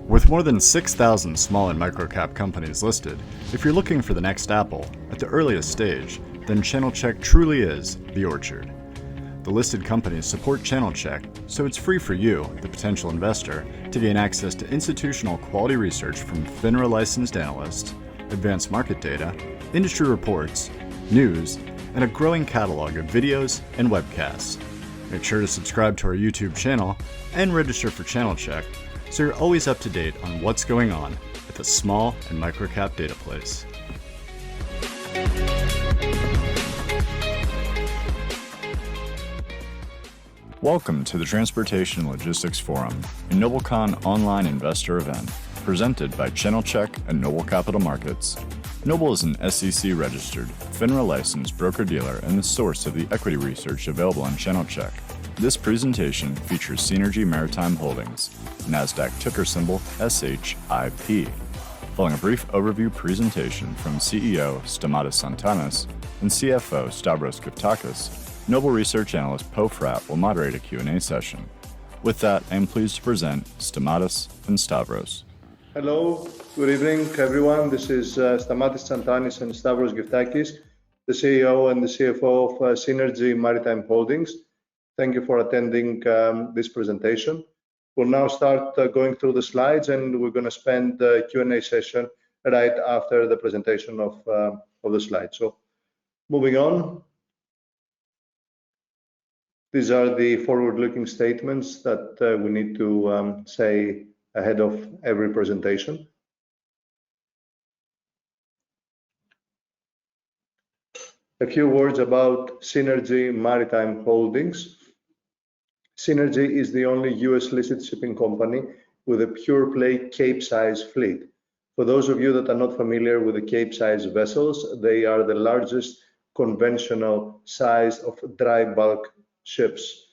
With more than 6,000 small and micro-cap companies listed, if you're looking for the next Apple at the earliest stage, then Channel Check truly is the orchard. The listed companies support Channel Check, so it's free for you, the potential investor, to gain access to institutional quality research from FINRA licensed analysts, advanced market data, industry reports, news, and a growing catalog of videos and webcasts. Make sure to subscribe to our YouTube channel and register for Channel Check so you're always up to date on what's going on at the small and microcap data place. Welcome to the Transportation and Logistics Forum, a NobleCon online investor event, presented by Channel Check and Noble Capital Markets. Noble is an SEC-registered, FINRA-licensed broker-dealer and the source of the equity research available on Channel Check. This presentation features Seanergy Maritime Holdings, NASDAQ ticker symbol SHIP. Following a brief overview presentation from CEO Stamatis Tsantanis and CFO Stavros Gyftakis, Noble Research Analyst Poe Fratt will moderate a Q&A session. With that, I am pleased to present Stamatis and Stavros. Hello, good evening, everyone. This is Stamatis Tsantanis and Stavros Gyftakis, the CEO and the CFO of Seanergy Maritime Holdings. Thank you for attending this presentation. We'll now start going through the slides, and we're going to spend the Q&A session right after the presentation of the slides. So, moving on. These are the forward-looking statements that we need to say ahead of every presentation. A few words about Seanergy Maritime Holdings. Seanergy is the only US-listed shipping company with a pure-play Cape-size fleet. For those of you that are not familiar with the Cape-size vessels, they are the largest conventional size of dry bulk ships,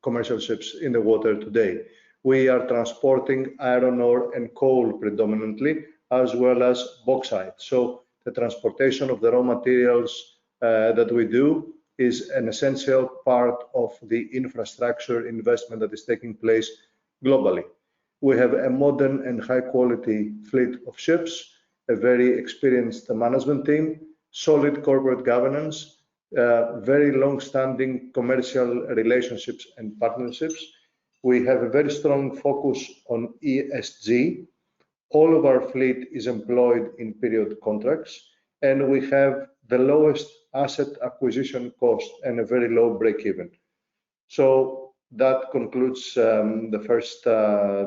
commercial ships in the water today. We are transporting iron ore and coal predominantly, as well as bauxite. So the transportation of the raw materials that we do is an essential part of the infrastructure investment that is taking place globally. We have a modern and high quality fleet of ships, a very experienced management team, solid corporate governance, very long-standing commercial relationships and partnerships. We have a very strong focus on ESG. All of our fleet is employed in period contracts, and we have the lowest asset acquisition cost and a very low break-even. So that concludes the first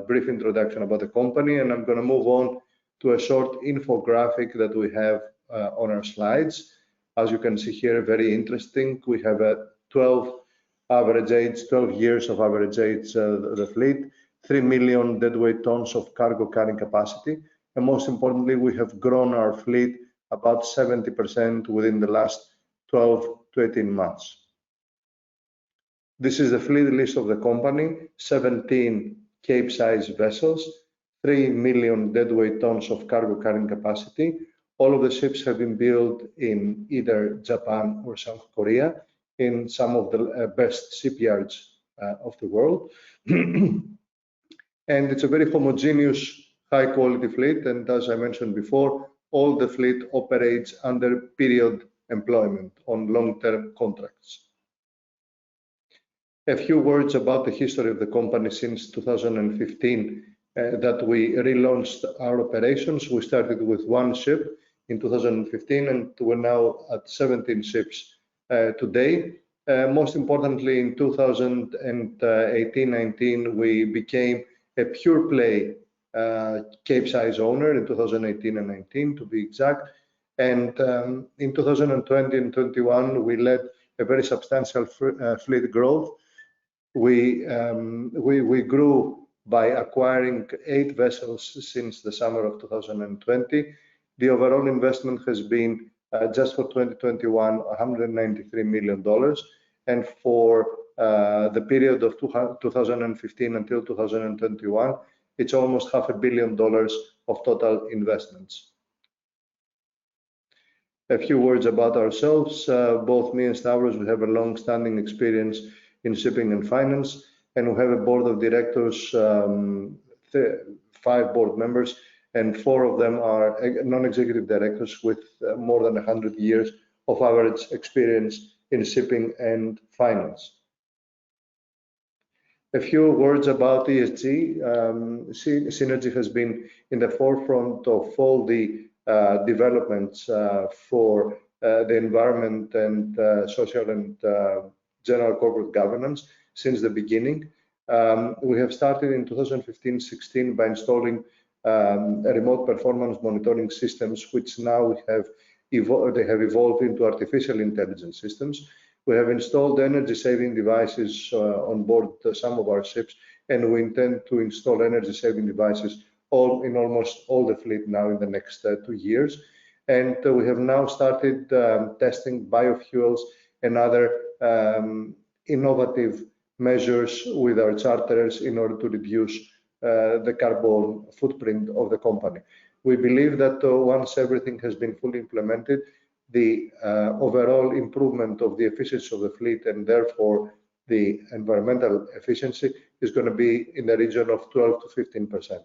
brief introduction about the company, and I'm going to move on to a short infographic that we have on our slides. As you can see here, very interesting. We have a 12 years of average age the fleet, 3 million deadweight tons of cargo carrying capacity, and most importantly, we have grown our fleet about 70% within the last 12 to 18 months. This is the fleet list of the company: 17 Cape-size vessels, 3 million deadweight tons of cargo carrying capacity. All of the ships have been built in either Japan or South Korea, in some of the best shipyards of the world. And it's a very homogeneous, high quality fleet. And as I mentioned before, all the fleet operates under period employment on long-term contracts. A few words about the history of the company since 2015 that we relaunched our operations. We started with one ship in 2015, and we're now at 17 ships today. Most importantly, in 2018-19, we became a pure play Cape-size owner in 2018 and 19 to be exact. And in 2020 and 21, we led a very substantial fleet growth. We grew by acquiring 8 vessels since the summer of 2020. The overall investment has been just for 2021, $193 million. And for the period of 2015 until 2021, it's almost $500 million of total investments. A few words about ourselves. Both me and Stavros, we have a long-standing experience in shipping and finance, and we have a board of directors, 3 5 board members, and 4 of them are non-executive directors with more than 100 years of average experience in shipping and finance. A few words about ESG. Seanergy has been in the forefront of all the developments for the environment and social and general corporate governance since the beginning. We have started in 2015-16 by installing remote performance monitoring systems, which now they have evolved into artificial intelligence systems. We have installed energy-saving devices on board some of our ships, and we intend to install energy-saving devices in almost all the fleet now in the next 2 years. And we have now started testing biofuels and other innovative measures with our charterers in order to reduce the carbon footprint of the company. We believe that once everything has been fully implemented, the overall improvement of the efficiency of the fleet and therefore the environmental efficiency is going to be in the region of 12 to 15%.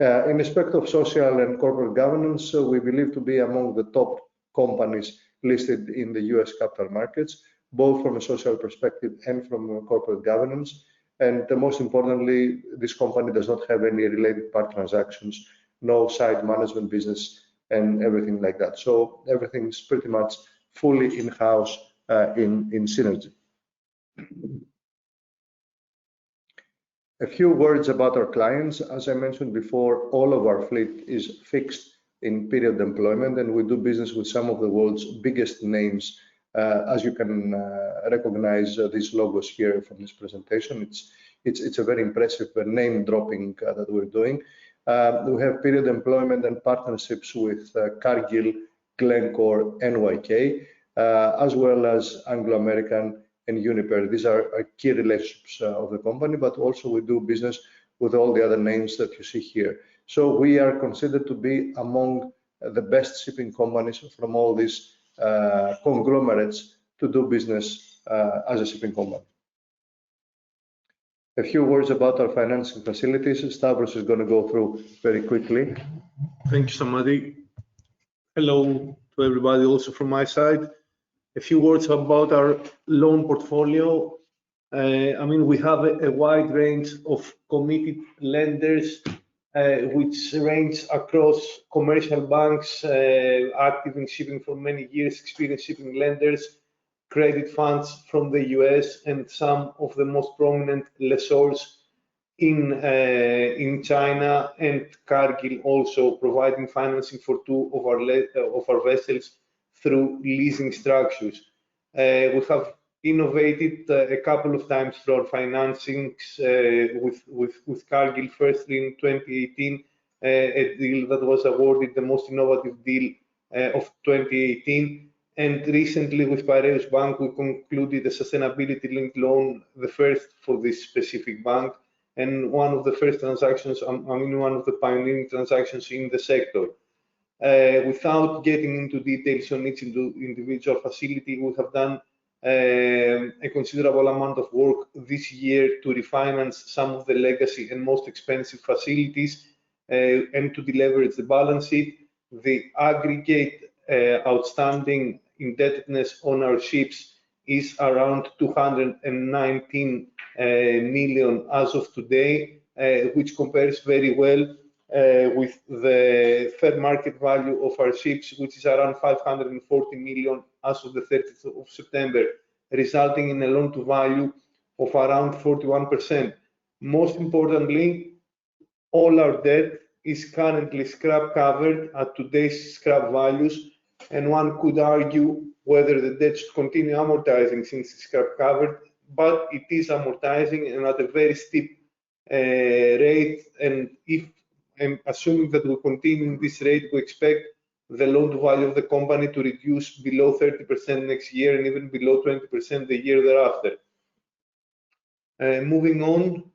In respect of social and corporate governance, we believe to be among the top companies listed in the US capital markets, both from a social perspective and from corporate governance. And most importantly, this company does not have any related party transactions, no side management business, and everything like that. So everything's pretty much fully in-house in Seanergy. A few words about our clients. As I mentioned before, all of our fleet is fixed in period employment, and we do business with some of the world's biggest names. As you can recognize these logos here from this presentation, it's a very impressive name dropping that we're doing. We have period employment and partnerships with Cargill, Glencore, NYK, as well as Anglo-American and Uniper. These are key relationships of the company, but also we do business with all the other names that you see here. So we are considered to be among the best shipping companies from all these conglomerates to do business as a shipping company. A few words about our financing facilities. Stavros is going to go through very quickly. Thank you, Stamatis. Hello to everybody also from my side. A few words about our loan portfolio. We have a wide range of committed lenders, which range across commercial banks, active in shipping for many years, experienced shipping lenders, credit funds from the US, and some of the most prominent lessors in China, and Cargill also providing financing for 2 of our vessels through leasing structures. We have innovated a couple of times through our financings with Cargill, firstly in 2018, a deal that was awarded the most innovative deal of 2018. And recently with Piraeus Bank, we concluded a sustainability-linked loan, the first for this specific bank, and one of the first transactions, one of the pioneering transactions in the sector. Without getting into details on each individual facility, we have done a considerable amount of work this year to refinance some of the legacy and most expensive facilities and to deleverage the balance sheet. The aggregate outstanding indebtedness on our ships is around 219 million as of today, which compares very well with the fair market value of our ships, which is around 540 million as of the 30th of September, resulting in a loan to value of around 41%. Most importantly, all our debt is currently scrap covered at today's scrap values, and one could argue whether the debt should continue amortizing since it's scrap covered, but it is amortizing and at a very steep rate. And assuming that we continue this rate, we expect the loan to value of the company to reduce below 30% next year and even below 20% the year thereafter. Moving on,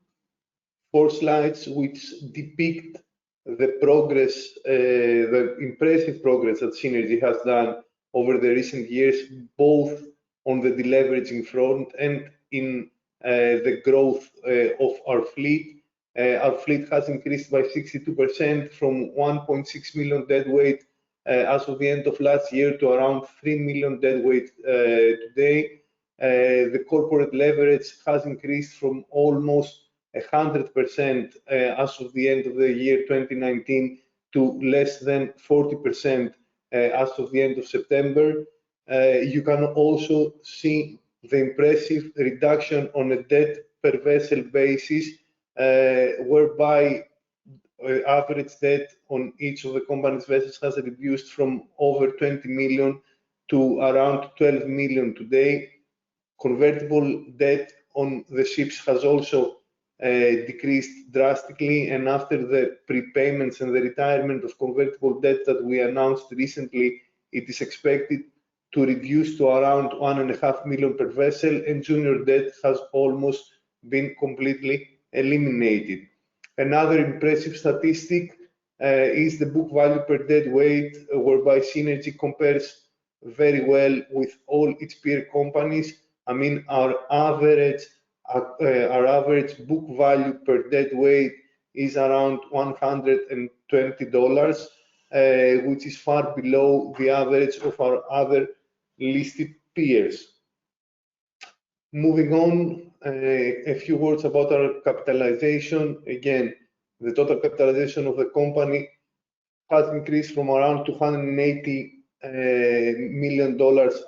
4 slides which depict the progress, the impressive progress that Seanergy has done over the recent years, both on the deleveraging front and in the growth of our fleet. Our fleet has increased by 62% from 1.6 million deadweight as of the end of last year to around 3 million deadweight today. The corporate leverage has increased from almost 100% as of the end of the year 2019 to less than 40% as of the end of September. You can also see the impressive reduction on a debt per vessel basis, whereby average debt on each of the company's vessels has reduced from over 20 million to around 12 million today. Convertible debt on the ships has also decreased drastically, and after the prepayments and the retirement of convertible debt that we announced recently, it is expected to reduce to around 1.5 million per vessel, and junior debt has almost been completely eliminated. Another impressive statistic is the book value per deadweight, whereby Seanergy compares very well with all its peer companies. I mean, our average book value per deadweight is around $120, which is far below the average of our other listed peers. Moving on, a few words about our capitalization. Again, the total capitalization of the company has increased from around $280 million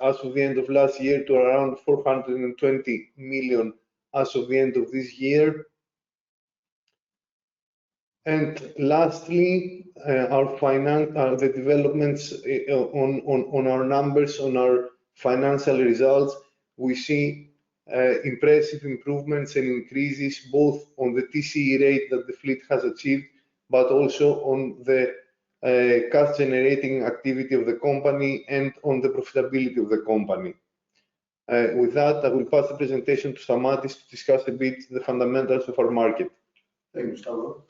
as of the end of last year to around 420 million as of the end of this year. And lastly, the developments on our numbers, on our financial results, we see impressive improvements and increases both on the TCE rate that the fleet has achieved, but also on the cash generating activity of the company and on the profitability of the company. With that, I will pass the presentation to Stamatis to discuss a bit the fundamentals of our market. Thank you, Stavros.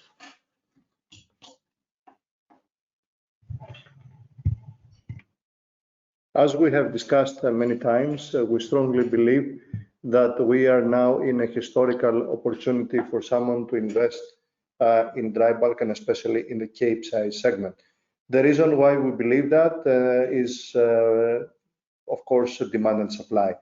As we have discussed many times, we strongly believe that we are now in a historical opportunity for someone to invest in dry bulk, and especially in the Capesize segment. The reason why we believe that is, of course, demand and supply.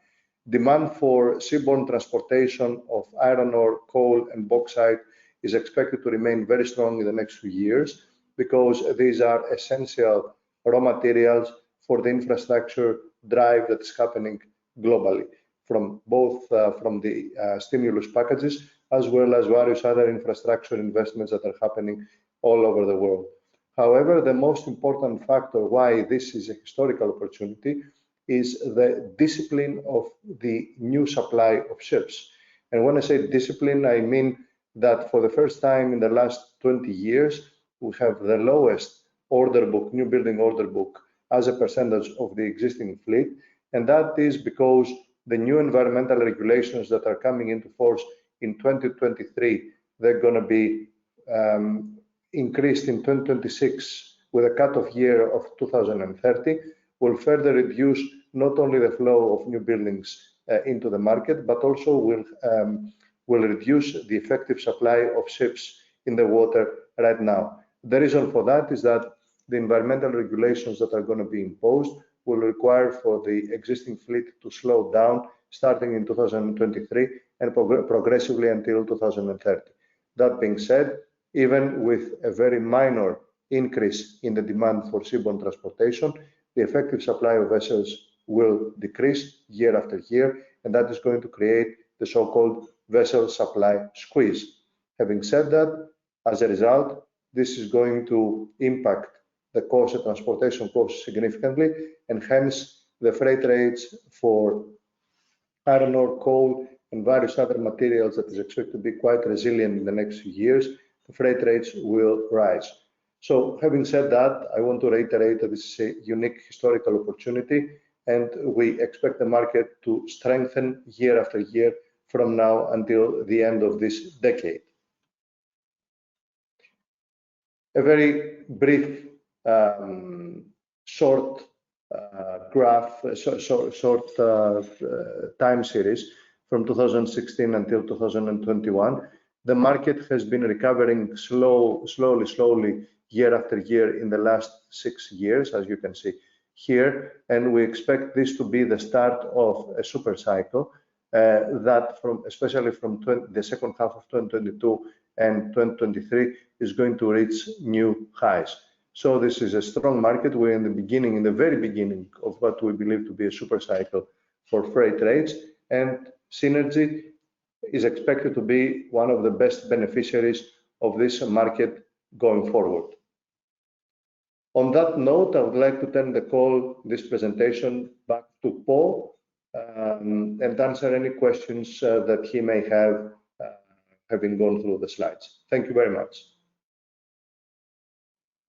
Demand for seaborne transportation of iron ore, coal, and bauxite is expected to remain very strong in the next few years, because these are essential raw materials for the infrastructure drive that is happening globally, from both from the stimulus packages as well as various other infrastructure investments that are happening all over the world. However, the most important factor why this is a historical opportunity is the discipline of the new supply of ships. And when I say discipline, I mean that for the first time in the last 20 years, we have the lowest order book, new building order book, as a percentage of the existing fleet. And that is because the new environmental regulations that are coming into force in 2023, they're going to be increased in 2026 with a cutoff year of 2030, will further reduce not only the flow of new buildings into the market, but also will reduce the effective supply of ships in the water right now. The reason for that is that the environmental regulations that are going to be imposed will require for the existing fleet to slow down starting in 2023 and progressively until 2030. That being said, even with a very minor increase in the demand for seaborne transportation, the effective supply of vessels will decrease year after year, and that is going to create the so-called vessel supply squeeze. Having said that, as a result, this is going to impact the cost of transportation costs significantly, and hence the freight rates for iron ore, coal, and various other materials that is expected to be quite resilient in the next few years, the freight rates will rise. So having said that, I want to reiterate that this is a unique historical opportunity, and we expect the market to strengthen year after year from now until the end of this decade. A very brief short graph, short time series from 2016 until 2021 The market has been recovering slowly, year after year in the last 6 years, as you can see here, and we expect this to be the start of a super cycle that especially from the second half of 2022 and 2023 is going to reach new highs. So this is a strong market. We're in the very beginning of what we believe to be a super cycle for freight rates, and Seanergy is expected to be one of the best beneficiaries of this market going forward. On that note, I would like to turn this presentation back to Paul and answer any questions that he may have having gone through the slides. Thank you very much.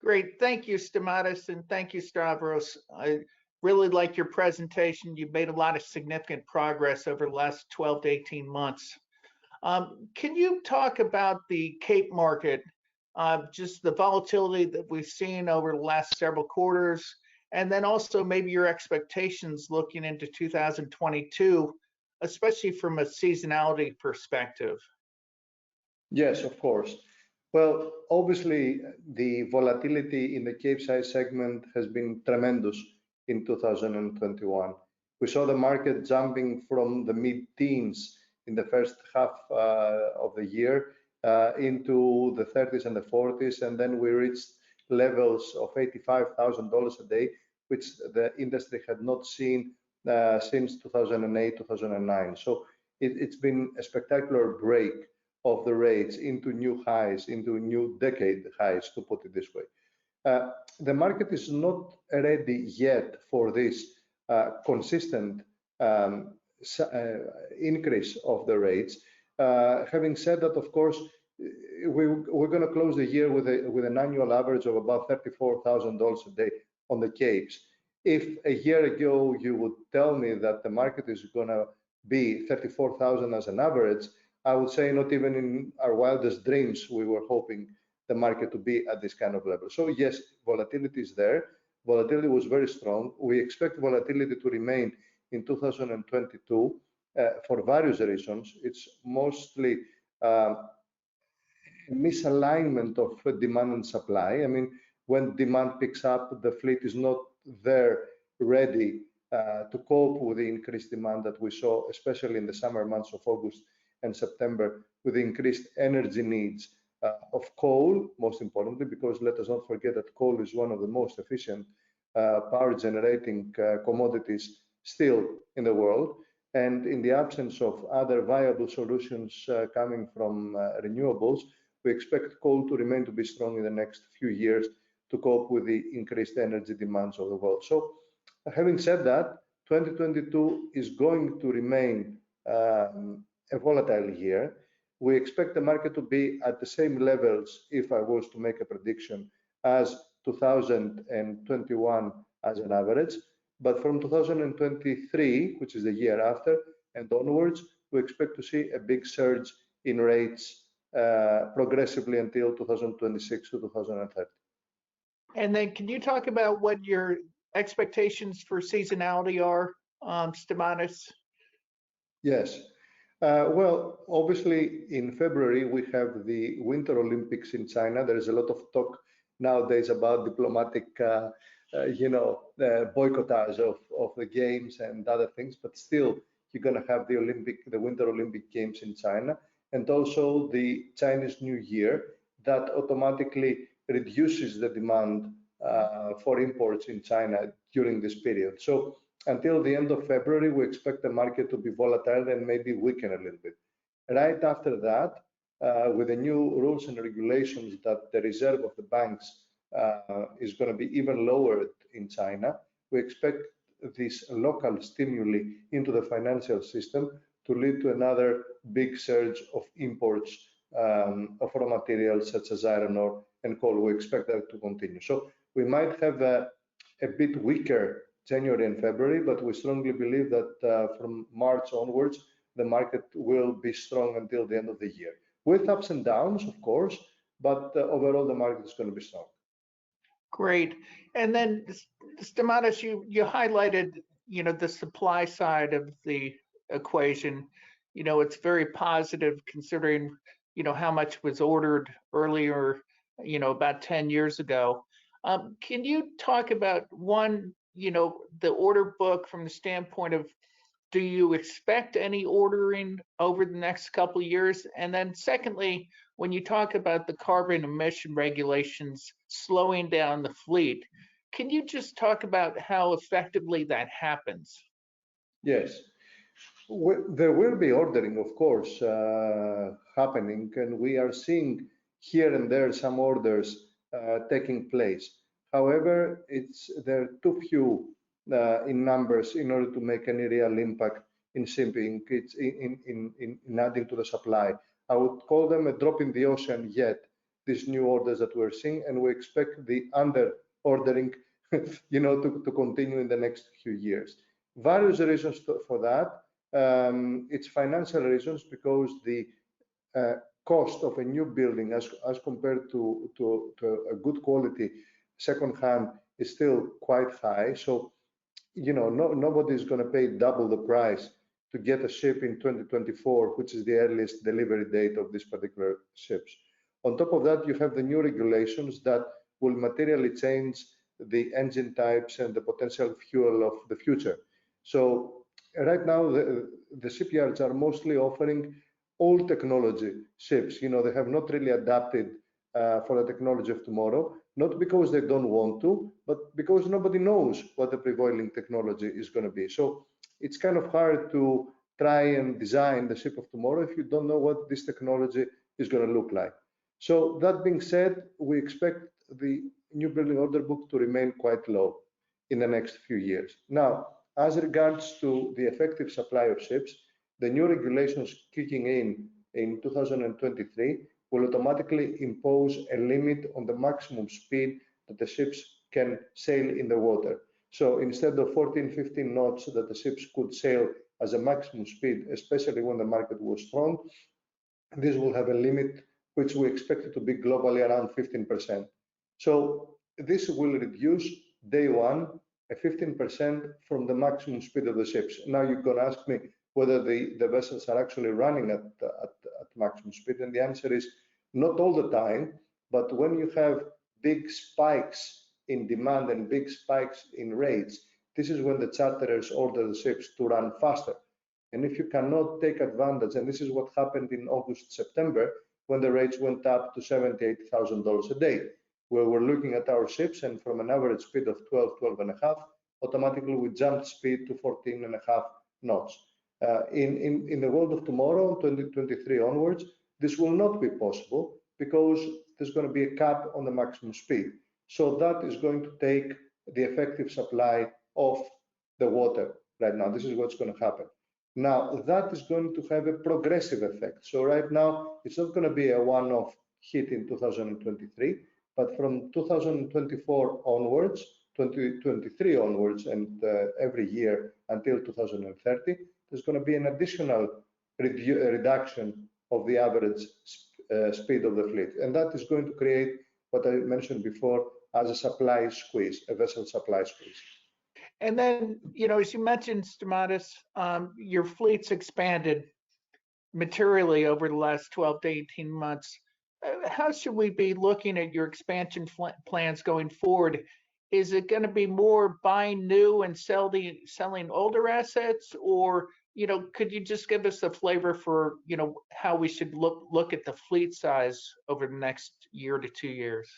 Great. Thank you, Stamatis, and thank you, Stavros. I really like your presentation. You've made a lot of significant progress over the last 12 to 18 months. Can you talk about the Cape market, just the volatility that we've seen over the last several quarters, and then also maybe your expectations looking into 2022, especially from a seasonality perspective? Yes, of course. Well, obviously, the volatility in the Capesize segment has been tremendous in 2021. We saw the market jumping from the mid-teens in the first half of the year into the 30s and the 40s, and then we reached levels of $85,000 a day, which the industry had not seen since 2008, 2009. So it's been a spectacular break of the rates into new highs, into new decade highs, to put it this way. The market is not ready yet for this consistent increase of the rates. Having said that, of course, we're going to close the year with an annual average of about $34,000 a day on the Capes. If a year ago you would tell me that the market is going to be 34,000 as an average, I would say not even in our wildest dreams we were hoping the market to be at this kind of level. So yes, volatility is there. Volatility was very strong. We expect volatility to remain in 2022 for various reasons. It's mostly misalignment of demand and supply. I mean, when demand picks up, the fleet is not there ready to cope with the increased demand that we saw, especially in the summer months of August and September, with the increased energy needs of coal, most importantly, because let us not forget that coal is one of the most efficient power generating commodities still in the world. And in the absence of other viable solutions coming from renewables, we expect coal to remain to be strong in the next few years to cope with the increased energy demands of the world. So having said that, 2022 is going to remain a volatile year. We expect the market to be at the same levels, if I was to make a prediction, as 2021 as an average. But from 2023, which is the year after, and onwards, we expect to see a big surge in rates progressively until 2026 to 2030. And then can you talk about what your expectations for seasonality are, Stamatis? Yes. Well, obviously, in February, we have the Winter Olympics in China. There is a lot of talk nowadays about diplomatic, boycottage of the games and other things, but still, you're going to have the Winter Olympic Games in China, and also the Chinese New Year that automatically reduces the demand for imports in China during this period. So until the end of February, we expect the market to be volatile and maybe weaken a little bit. Right after that, with the new rules and regulations that the reserve of the banks is going to be even lowered in China, we expect this local stimuli into the financial system to lead to another big surge of imports of raw materials such as iron ore and coal. We expect that to continue. So we might have a bit weaker January and February, but we strongly believe that from March onwards, the market will be strong until the end of the year, with ups and downs, of course, but overall the market is going to be strong. Great. And then, Stamatis, you highlighted, the supply side of the equation. It's very positive considering how much was ordered earlier, about 10 years ago. Can you talk about one, the order book from the standpoint of, do you expect any ordering over the next couple of years? And then secondly, when you talk about the carbon emission regulations slowing down the fleet, can you just talk about how effectively that happens? Yes. There will be ordering, of course, happening, and we are seeing here and there some orders taking place. However, they're too few in numbers in order to make any real impact in shipping, in adding to the supply. I would call them a drop in the ocean yet, these new orders that we're seeing, and we expect the under ordering to continue in the next few years. Various reasons for that. It's financial reasons, because the cost of a new building as compared to a good quality second-hand is still quite high. So, nobody's going to pay double the price to get a ship in 2024, which is the earliest delivery date of these particular ships. On top of that, you have the new regulations that will materially change the engine types and the potential fuel of the future. So right now, the shipyards are mostly offering old technology ships. They have not really adapted for the technology of tomorrow, not because they don't want to, but because nobody knows what the prevailing technology is going to be. So it's kind of hard to try and design the ship of tomorrow if you don't know what this technology is going to look like. So that being said, we expect the new building order book to remain quite low in the next few years. Now, as regards to the effective supply of ships, the new regulations kicking in 2023 will automatically impose a limit on the maximum speed that the ships can sail in the water. So instead of 14, 15 knots that the ships could sail as a maximum speed, especially when the market was strong, this will have a limit which we expect it to be globally around 15%. So this will reduce day one a 15% from the maximum speed of the ships. Now you're going to ask me whether the vessels are actually running at maximum speed, and the answer is not all the time, but when you have big spikes in demand and big spikes in rates, this is when the charterers order the ships to run faster. And if you cannot take advantage, and this is what happened in August, September, when the rates went up to $78,000 a day, where we're looking at our ships, and from an average speed of 12 and a half, automatically we jumped speed to 14 and a half knots. In the world of tomorrow, 2023 onwards, this will not be possible because there's going to be a cap on the maximum speed. So that is going to take the effective supply of the water right now. This is what's going to happen. Now, that is going to have a progressive effect. So right now, it's not going to be a one-off hit in 2023, but from 2024 onwards, 2023 onwards, and every year until 2030, there's going to be an additional reduction of the average speed of the fleet. And that is going to create what I mentioned before as a supply squeeze, a vessel supply squeeze. And then, as you mentioned, Stamatis, your fleet's expanded materially over the last 12 to 18 months. How should we be looking at your expansion plans going forward? Is it going to be more buying new and selling older assets, or could you just give us a flavor for how we should look at the fleet size over the next year to 2 years?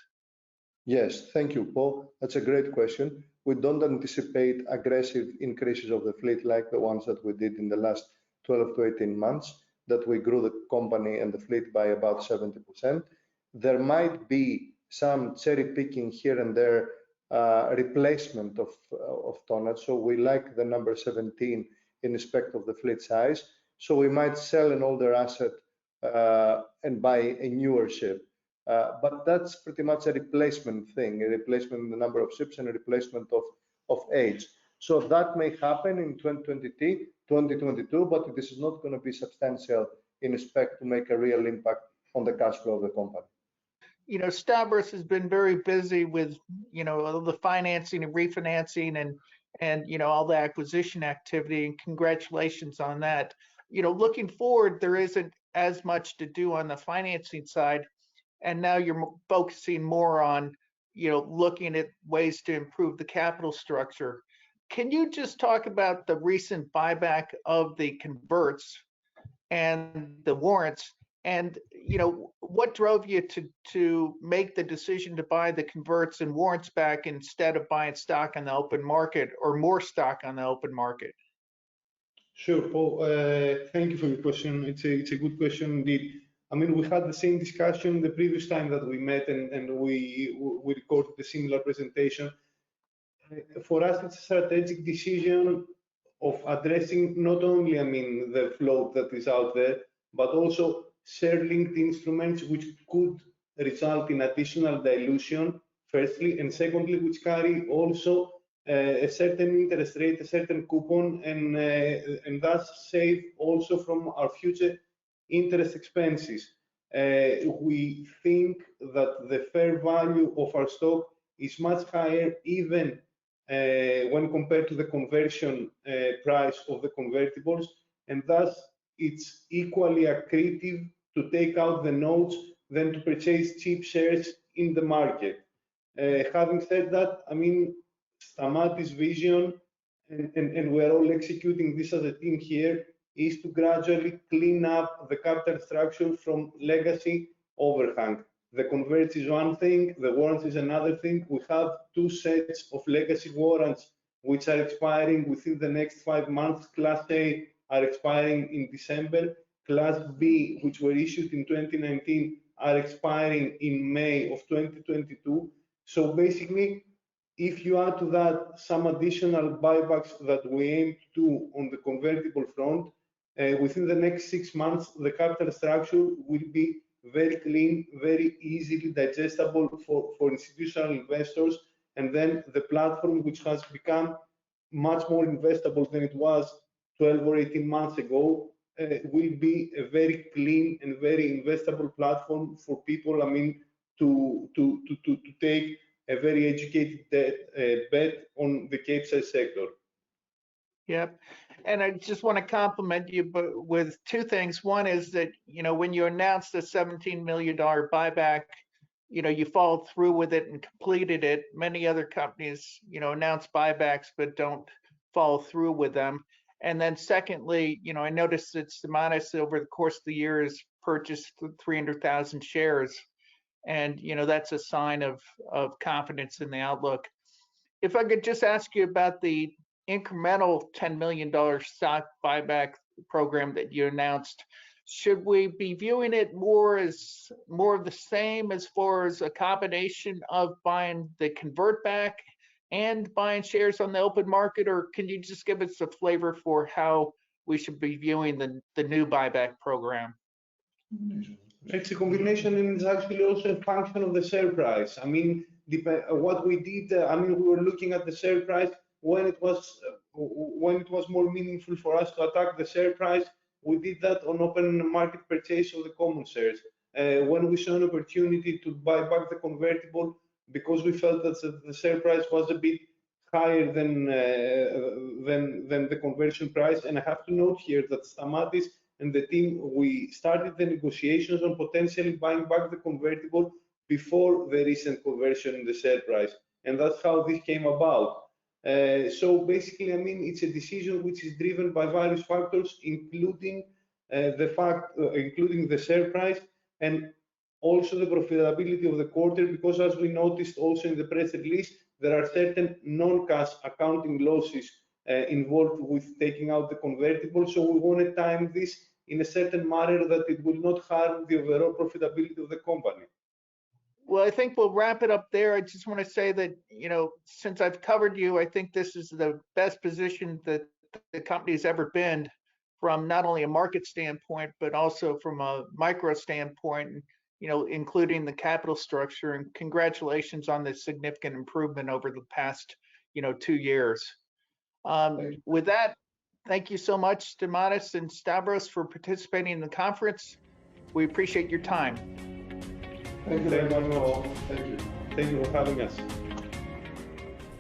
Yes, thank you, Paul. That's a great question. We don't anticipate aggressive increases of the fleet like the ones that we did in the last 12 to 18 months, that we grew the company and the fleet by about 70%. There might be some cherry picking here and there, replacement of tonnage. So we like the number 17 in respect of the fleet size. So we might sell an older asset and buy a newer ship. But that's pretty much a replacement thing, a replacement in the number of ships and a replacement of age. So that may happen in 2022, but this is not going to be substantial in respect to make a real impact on the cash flow of the company. Stavros has been very busy with, all the financing and refinancing and all the acquisition activity, and congratulations on that. looking forward, there isn't as much to do on the financing side. And now you're focusing more on, looking at ways to improve the capital structure. Can you just talk about the recent buyback of the converts and the warrants? And, what drove you to make the decision to buy the converts and warrants back instead of buying stock on the open market or more stock on the open market? Sure, Paul. Thank you for your question. It's a good question indeed. I mean, we had the same discussion the previous time that we met, and we recorded a similar presentation. For us, it's a strategic decision of addressing not only, the float that is out there, but also share-linked instruments which could result in additional dilution, firstly, and secondly, which carry also a certain interest rate, a certain coupon, and thus save also from our future interest expenses. We think that the fair value of our stock is much higher even when compared to the conversion price of the convertibles, and thus it's equally accretive to take out the notes than to purchase cheap shares in the market. Having said that, Stamatis' vision, and we're all executing this as a team here, is to gradually clean up the capital structure from legacy overhang. The converts is one thing, the warrants is another thing. We have 2 sets of legacy warrants which are expiring within the next 5 months. Class A are expiring in December. Class B, which were issued in 2019, are expiring in May of 2022. So basically, if you add to that some additional buybacks that we aim to do on the convertible front, within the next 6 months, the capital structure will be very clean, very easily digestible for institutional investors. And then the platform, which has become much more investable than it was 12 or 18 months ago, will be a very clean and very investable platform for people, to take a very educated bet on the Capesize sector. Yep. And I just want to compliment you with 2 things. One is that, when you announced the $17 million buyback, you followed through with it and completed it. Many other companies, announce buybacks, but don't follow through with them. And then secondly, I noticed that Stamatis over the course of the year has purchased 300,000 shares. And, that's a sign of confidence in the outlook. If I could just ask you about the incremental $10 million stock buyback program that you announced, should we be viewing it more as more of the same as far as a combination of buying the convert back and buying shares on the open market, or can you just give us a flavor for how we should be viewing the new buyback program? It's a combination, and it's actually also a function of the share price. What we did, we were looking at the share price when it was more meaningful for us to attack the share price. We did that on open market purchase of the common shares. When we saw an opportunity to buy back the convertible, because we felt that the share price was a bit higher than the conversion price. And I have to note here that Stamatis and the team, we started the negotiations on potentially buying back the convertible before the recent conversion in the share price. And that's how this came about. So basically, it's a decision which is driven by various factors, including including the share price and also the profitability of the quarter, because as we noticed also in the press release, there are certain non-cash accounting losses involved with taking out the convertible. So we want to time this in a certain manner that it will not harm the overall profitability of the company. Well, I think we'll wrap it up there. I just want to say that, since I've covered you, I think this is the best position that the company's ever been from not only a market standpoint, but also from a micro standpoint, including the capital structure. And congratulations on the significant improvement over the past, 2 years. With that, thank you so much, Stamatis and Stavros, for participating in the conference. We appreciate your time. Thank you very much, Paul. Thank you. Thank you for having us.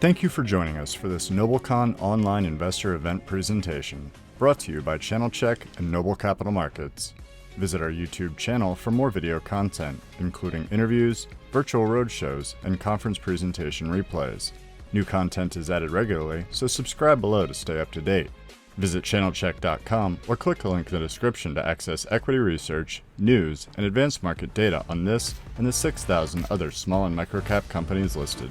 Thank you for joining us for this NobleCon online investor event presentation, brought to you by Channel Check and Noble Capital Markets. Visit our YouTube channel for more video content, including interviews, virtual roadshows, and conference presentation replays. New content is added regularly, so subscribe below to stay up to date. Visit channelcheck.com or click the link in the description to access equity research, news, and advanced market data on this and the 6,000 other small and microcap companies listed.